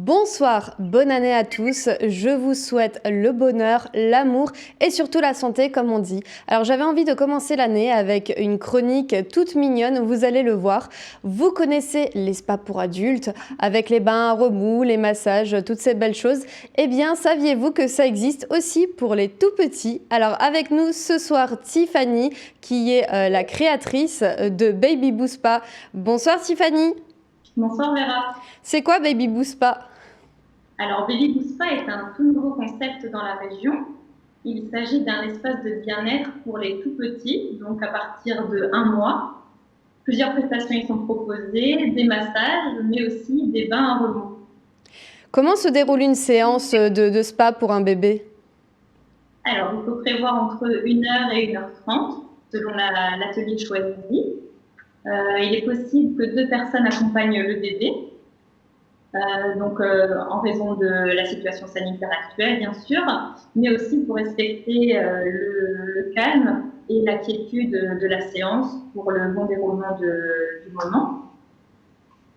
Bonsoir, bonne année à tous. Je vous souhaite le bonheur, l'amour et surtout la santé comme on dit. Alors j'avais envie de commencer l'année avec une chronique toute mignonne, vous allez le voir. Vous connaissez les spas pour adultes avec les bains à remous, les massages, toutes ces belles choses. Eh bien, saviez-vous que ça existe aussi pour les tout petits? Alors avec nous ce soir Tiffany qui est la créatrice de Baby Boo Spa. Bonsoir Tiffany. Bonsoir Vera. C'est quoi Baby Boo Spa? Alors Baby Boo Spa est un tout nouveau concept dans la région. Il s'agit d'un espace de bien-être pour les tout petits, donc à partir de 1 mois. Plusieurs prestations y sont proposées, des massages, mais aussi des bains à remous. Comment se déroule une séance de spa pour un bébé? Alors il faut prévoir entre 1 heure et 1 h 30 selon l'atelier choisi. Il est possible que 2 personnes accompagnent le bébé. En raison de la situation sanitaire actuelle, bien sûr, mais aussi pour respecter le calme et la quiétude de la séance pour le bon déroulement du moment.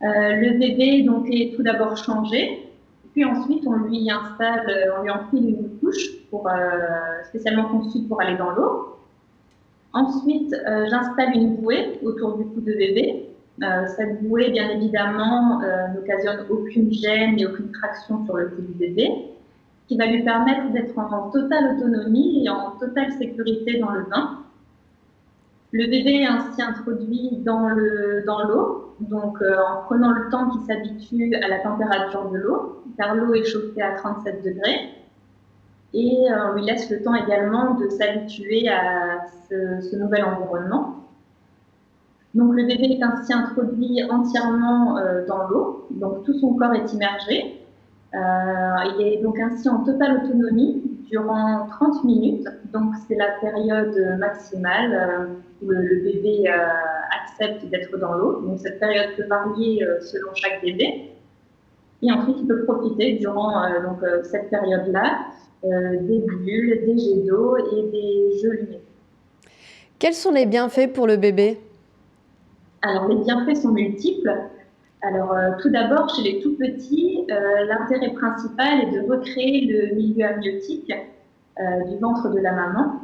Le bébé donc est tout d'abord changé, puis ensuite on lui enfile une couche spécialement conçue pour aller dans l'eau. Ensuite, j'installe une bouée autour du cou de bébé. Cette bouée, bien évidemment, n'occasionne aucune gêne et aucune traction sur le cou du bébé, qui va lui permettre d'être en totale autonomie et en totale sécurité dans le bain. Le bébé est ainsi introduit dans l'eau, en prenant le temps qu'il s'habitue à la température de l'eau, car l'eau est chauffée à 37 degrés. Et on lui laisse le temps également de s'habituer à ce nouvel environnement. Donc le bébé est ainsi introduit entièrement dans l'eau, donc tout son corps est immergé. Il est donc ainsi en totale autonomie durant 30 minutes, donc c'est la période maximale où le bébé accepte d'être dans l'eau. Donc cette période peut varier selon chaque bébé. Et ensuite, il peut profiter durant cette période-là des bulles, des jets d'eau et des jeux lumineux. Quels sont les bienfaits pour le bébé? Alors, les bienfaits sont multiples. Alors, tout d'abord, chez les tout petits, l'intérêt principal est de recréer le milieu amniotique du ventre de la maman.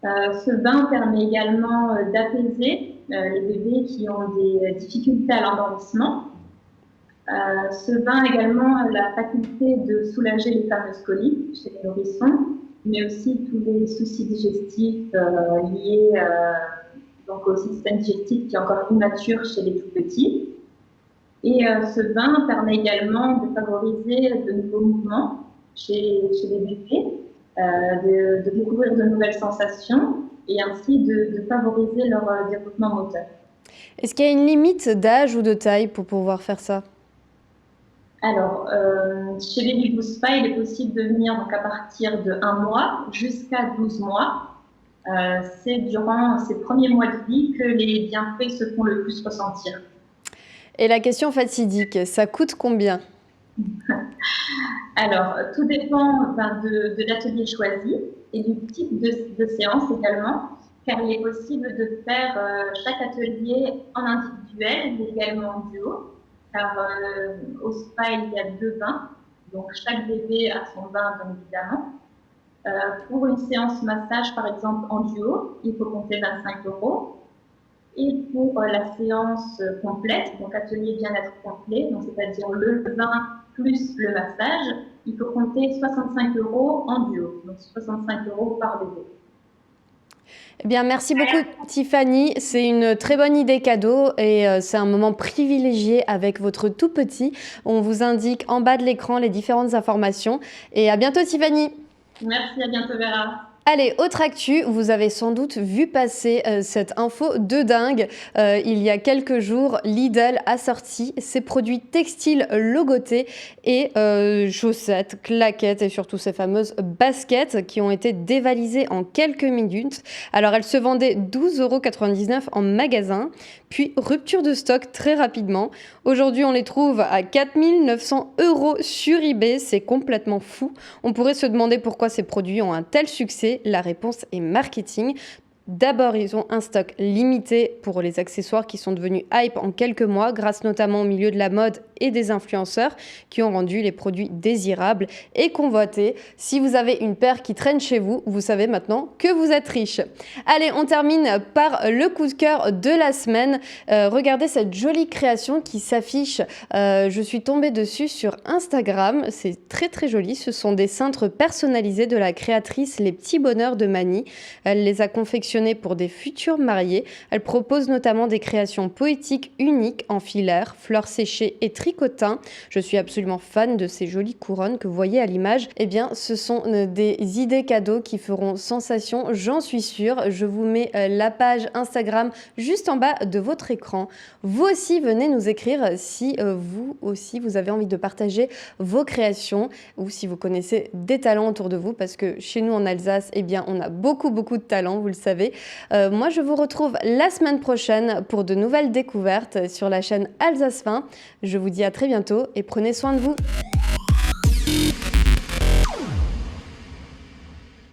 Ce bain permet également d'apaiser les bébés qui ont des difficultés à l'endormissement. Ce bain a également la faculté de soulager les fameuses coliques chez les nourrissons, mais aussi tous les soucis digestifs liés au système digestif qui est encore immature chez les tout petits. Et ce bain permet également de favoriser de nouveaux mouvements chez les bébés, de découvrir de nouvelles sensations et ainsi de favoriser leur développement moteur. Est-ce qu'il y a une limite d'âge ou de taille pour pouvoir faire ça? Alors, chez Baby Boo Spa, il est possible de venir donc, à partir de 1 mois jusqu'à 12 mois. C'est durant ces premiers mois de vie que les bienfaits se font le plus ressentir. Et la question fatidique, ça coûte combien? Alors, tout dépend de l'atelier choisi et du type de séance également, car il est possible de faire chaque atelier en individuel, mais également en duo, car au spa, il y a 2 bains, donc chaque bébé a son bain, bien évidemment. Pour une séance massage, par exemple, en duo, il faut compter 25 €. Et pour la séance complète, donc atelier bien-être complet, donc c'est-à-dire le bain plus le massage, il faut compter 65 € en duo, donc 65 € par bébé. Eh bien, merci beaucoup Tiffany, c'est une très bonne idée cadeau et c'est un moment privilégié avec votre tout petit. On vous indique en bas de l'écran les différentes informations et à bientôt Tiffany. Merci, à bientôt Vera. Allez, autre actu, vous avez sans doute vu passer cette info de dingue. Il y a quelques jours, Lidl a sorti ses produits textiles logotés et chaussettes, claquettes et surtout ces fameuses baskets qui ont été dévalisées en quelques minutes. Alors, elles se vendaient 12,99 € en magasin, puis rupture de stock très rapidement. Aujourd'hui, on les trouve à 4 900 € sur eBay, c'est complètement fou. On pourrait se demander pourquoi ces produits ont un tel succès. La réponse est marketing. D'abord, ils ont un stock limité pour les accessoires qui sont devenus hype en quelques mois, grâce notamment au milieu de la mode et des influenceurs qui ont rendu les produits désirables et convoités. Si vous avez une paire qui traîne chez vous, vous savez maintenant que vous êtes riche. Allez, on termine par le coup de cœur de la semaine. Regardez cette jolie création qui s'affiche. Je suis tombée dessus sur Instagram. C'est très très joli. Ce sont des cintres personnalisés de la créatrice Les Petits Bonheurs de Mani. Elle les a confectionnés pour des futurs mariés. Elle propose notamment des créations poétiques uniques en filaire, fleurs séchées et tricotin. Je suis absolument fan de ces jolies couronnes que vous voyez à l'image. Eh bien, ce sont des idées cadeaux qui feront sensation, j'en suis sûre. Je vous mets la page Instagram juste en bas de votre écran. Vous aussi, venez nous écrire si vous aussi vous avez envie de partager vos créations ou si vous connaissez des talents autour de vous, parce que chez nous en Alsace, eh bien, on a beaucoup de talents, vous le savez. Moi, je vous retrouve la semaine prochaine pour de nouvelles découvertes sur la chaîne Alsace Fin. Je vous dis à très bientôt et prenez soin de vous.